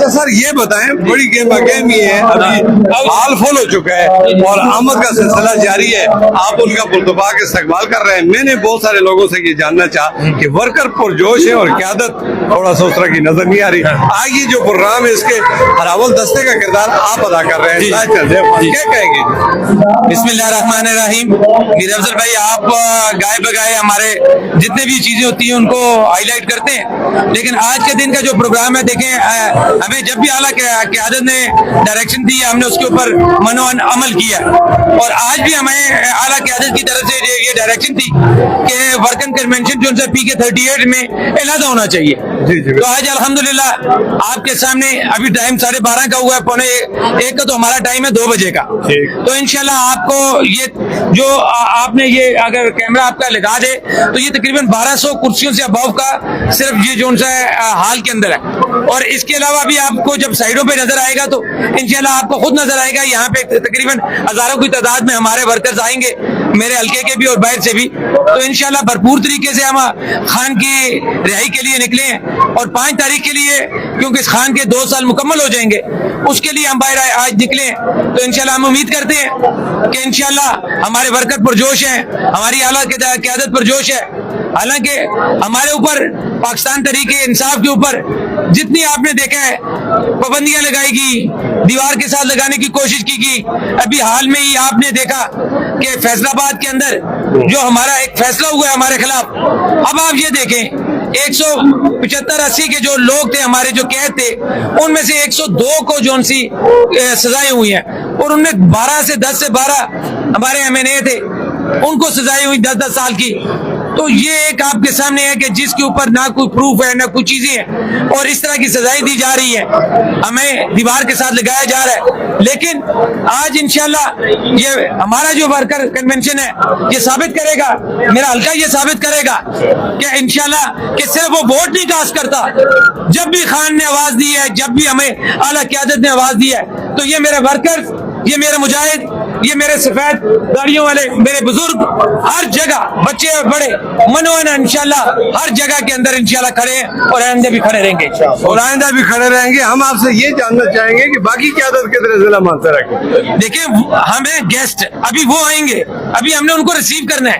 Doctor صاحب یہ بتائیں, بڑی گیم یہ ہے, ابھی حال فل ہو چکا ہے اور آمد کا سلسلہ جاری ہے, آپ ان کا پرتپاک استقبال کر رہے ہیں. میں نے بہت سارے لوگوں سے یہ جاننا چاہا کہ ورکر پرجوش ہے اور قیادت تھوڑا سا اس طرح کی نظر نہیں آ رہی. آج یہ جو پروگرام ہے اس کے ہراول دستے کا کردار آپ ادا کر رہے ہیں, کیا کہیں گے؟ بسم اللہ الرحمن الرحیم. میر افضل بھائی, آپ گائے بگائے ہمارے جتنے بھی چیزیں ہوتی ہیں ان کو ہائی لائٹ کرتے ہیں, لیکن آج کے دن کا جو پروگرام ہے دیکھیں, ہمیں جب بھی اعلیٰ قیادت نے ڈائریکشن دی ہم نے اس کے اوپر منوان عمل کیا, اور آج بھی ہمیں اعلیٰ قیادت کی طرف سے یہ ڈائریکشن تھی کہ ورکن کنونشن جو PK38 میں علیحدہ ہونا چاہیے. تو آج الحمدللہ آپ کے سامنے ابھی ٹائم 12:30 کا ہوا ہے, 1:45 کا تو ہمارا ٹائم ہے 2 بجے کا. تو انشاءاللہ آپ کو یہ جو آپ نے یہ اگر کیمرہ آپ کا لگا دے تو یہ تقریباً 1200 کرسیوں سے اباؤ کا صرف یہ جو ہال کے اندر ہے, اور اس کے علاوہ بھی آپ کو جب سائڈوں پہ نظر آئے گا تو انشاءاللہ آپ کو خود نظر آئے گا یہاں پہ تقریباً ہزاروں کی تعداد میں ہمارے ورکرز آئیں گے, میرے حلقے کے بھی اور باہر سے بھی. تو انشاءاللہ بھرپور طریقے سے ہم خان کی رہائی کے لیے نکلے ہیں, اور 5 تاریخ کے لیے کیونکہ اس خان کے 2 سال مکمل ہو جائیں گے اس کے لیے ہم باہر آج نکلے ہیں. تو انشاءاللہ ہم امید کرتے ہیں کہ انشاءاللہ ہمارے ورکر پرجوش ہیں, ہماری اعلیٰ قیادت پرجوش ہے. حالانکہ ہمارے اوپر پاکستان تحریک انصاف کے اوپر جتنی آپ نے دیکھا ہے پابندیاں لگائی گی, دیوار کے ساتھ لگانے کی کوشش کی گئی. ابھی حال میں ہی آپ نے دیکھا کہ فیصل آباد کے اندر جو ہمارا ایک فیصلہ ہوا ہے ہمارے خلاف, اب آپ یہ دیکھیں 175-80 کے جو لوگ تھے ہمارے جو قید تھے ان میں سے 102 کو جو سی سزائیں ہوئی ہیں, اور ان میں 10 سے 12 ہمارے MNA تھے, ان کو سزائیں ہوئی 10 سال کی. تو یہ ایک آپ کے سامنے ہے کہ جس کے اوپر نہ کوئی پروف ہے نہ کوئی چیزیں ہیں, اور اس طرح کی سزائیں دی جا رہی ہیں, ہمیں دیوار کے ساتھ لگایا جا رہا ہے. لیکن آج انشاءاللہ یہ ہمارا جو ورکر کنونشن ہے یہ ثابت کرے گا, میرا حلقہ یہ ثابت کرے گا کہ انشاءاللہ کہ صرف وہ ووٹ نہیں کاسٹ کرتا, جب بھی خان نے آواز دی ہے, جب بھی ہمیں اعلیٰ قیادت نے آواز دی ہے, تو یہ میرے ورکر, یہ میرے مجاہد, یہ میرے سفید گاڑیوں والے, میرے بزرگ ہر جگہ, بچے بڑے, منوان انشاءاللہ ہر جگہ کے اندر انشاءاللہ کھڑے ہیں, اور آئندہ بھی کھڑے رہیں گے, اور آئندہ بھی کھڑے رہیں گے. ہم آپ سے یہ جاننا چاہیں گے کہ باقی قیادت کتنے ضلع مانتے رکھیں. دیکھیں ہمیں گیسٹ ابھی وہ آئیں گے, ابھی ہم نے ان کو ریسیو کرنا ہے,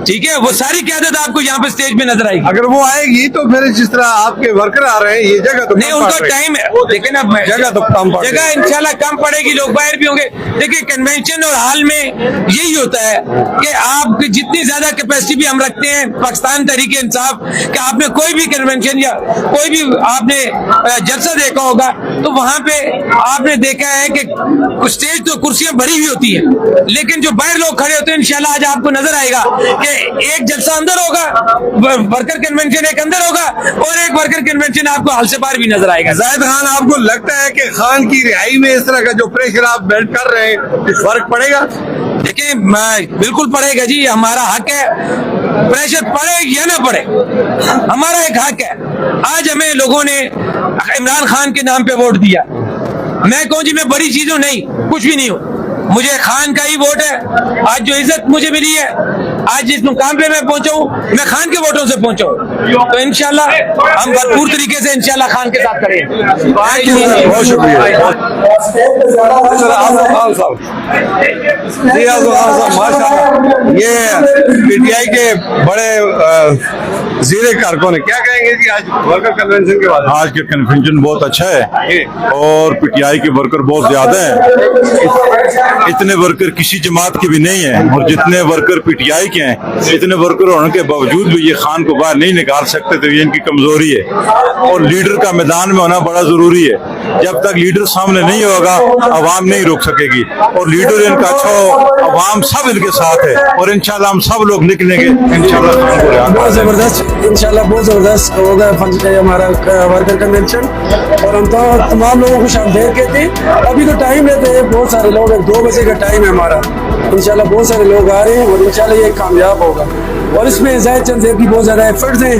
ٹھیک ہے, وہ ساری قیادت آپ کو یہاں پہ اسٹیج پہ نظر آئے گی. اگر وہ آئے گی تو پھر جس طرح آپ کے ورکر آ رہے ہیں یہ جگہ تو نہیں, ان کا ٹائم ہے, دیکھیں نا جگہ تو کم پڑے گی, جگہ انشاءاللہ کم پڑے گی, لوگ باہر بھی ہوں گے. دیکھیں کنونشن اور حال میں یہی ہوتا ہے کہ آپ کی جتنی زیادہ کیپیسٹی بھی ہم رکھتے ہیں پاکستان تحریک انصاف, کہ آپ نے کوئی بھی کنونشن یا کوئی بھی آپ نے جلسہ دیکھا ہوگا تو وہاں پہ آپ نے دیکھا ہے کہ اسٹیج تو کرسیاں بھری ہوئی ہوتی ہیں, لیکن جو باہر لوگ کھڑے ہوتے ہیں انشاءاللہ آج آپ کو نظر آئے گا کہ ایک جلسہ اندر ہوگا, ورکر کنونشن ایک اندر ہوگا, اور ایک ورکر کنونشن آپ کو حال سے باہر بھی نظر آئے گا. زاہد خان, آپ کو لگتا ہے کہ خان کی رہائی میں اس طرح کا جو پریشر آپ بلڈ کر رہے ہیں کچھ فرق پڑے گا؟ دیکھیں بالکل پڑے گا جی, ہمارا حق ہے, پریشر پڑے یا نہ پڑے ہمارا ایک حق ہے. آج ہمیں لوگوں نے عمران خان کے نام پہ ووٹ دیا, میں کہوں جی میں بڑی چیزوں نہیں, کچھ بھی نہیں ہوں, مجھے خان کا ہی ووٹ ہے. آج جو عزت مجھے ملی ہے, آج جس مقام پہ میں پہنچا ہوں میں خان کے ووٹوں سے پہنچا ہوں, تو انشاءاللہ ہم بھرپور طریقے سے انشاءاللہ خان کے ساتھ کریں گے. بہت شکریہ. یہ PTI کے بڑے زیر کارکن کیا کہیں گے جی آج ورکر کنونشن کے بعد؟ آج کا کنونشن بہت اچھا ہے اور PTI کے ورکر بہت زیادہ ہیں, اتنے ورکر کسی جماعت کے بھی نہیں ہیں, اور جتنے ورکر PTI کے ہیں اتنے ورکر ہونے کے باوجود بھی یہ خان کو باہر نہیں نکال سکتے, تو یہ ان کی کمزوری ہے. اور لیڈر کا میدان میں ہونا بڑا ضروری ہے, جب تک لیڈر سامنے نہیں ہوگا عوام نہیں روک سکے گی, اور لیڈر ان کا اچھا ہو عوام سب ان کے ساتھ ہے, اور انشاءاللہ ہم سب لوگ نکلیں گے انشاءاللہ. بہت زبردست, انشاءاللہ بہت زبردست ہوگا ہمارا ورکر کنونشن, اور ہم تو تمام لوگوں کو شامدید کہتے ہیں. ابھی تو ٹائم لیتے ہیں, بہت سارے لوگ, 2 بجے کا ٹائم ہے ہمارا, انشاءاللہ بہت سارے لوگ آ رہے ہیں, اور انشاءاللہ یہ کامیاب ہوگا. اور اس میں زاہد چند صاحب کی بہت زیادہ ایفرٹس ہیں,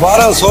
1200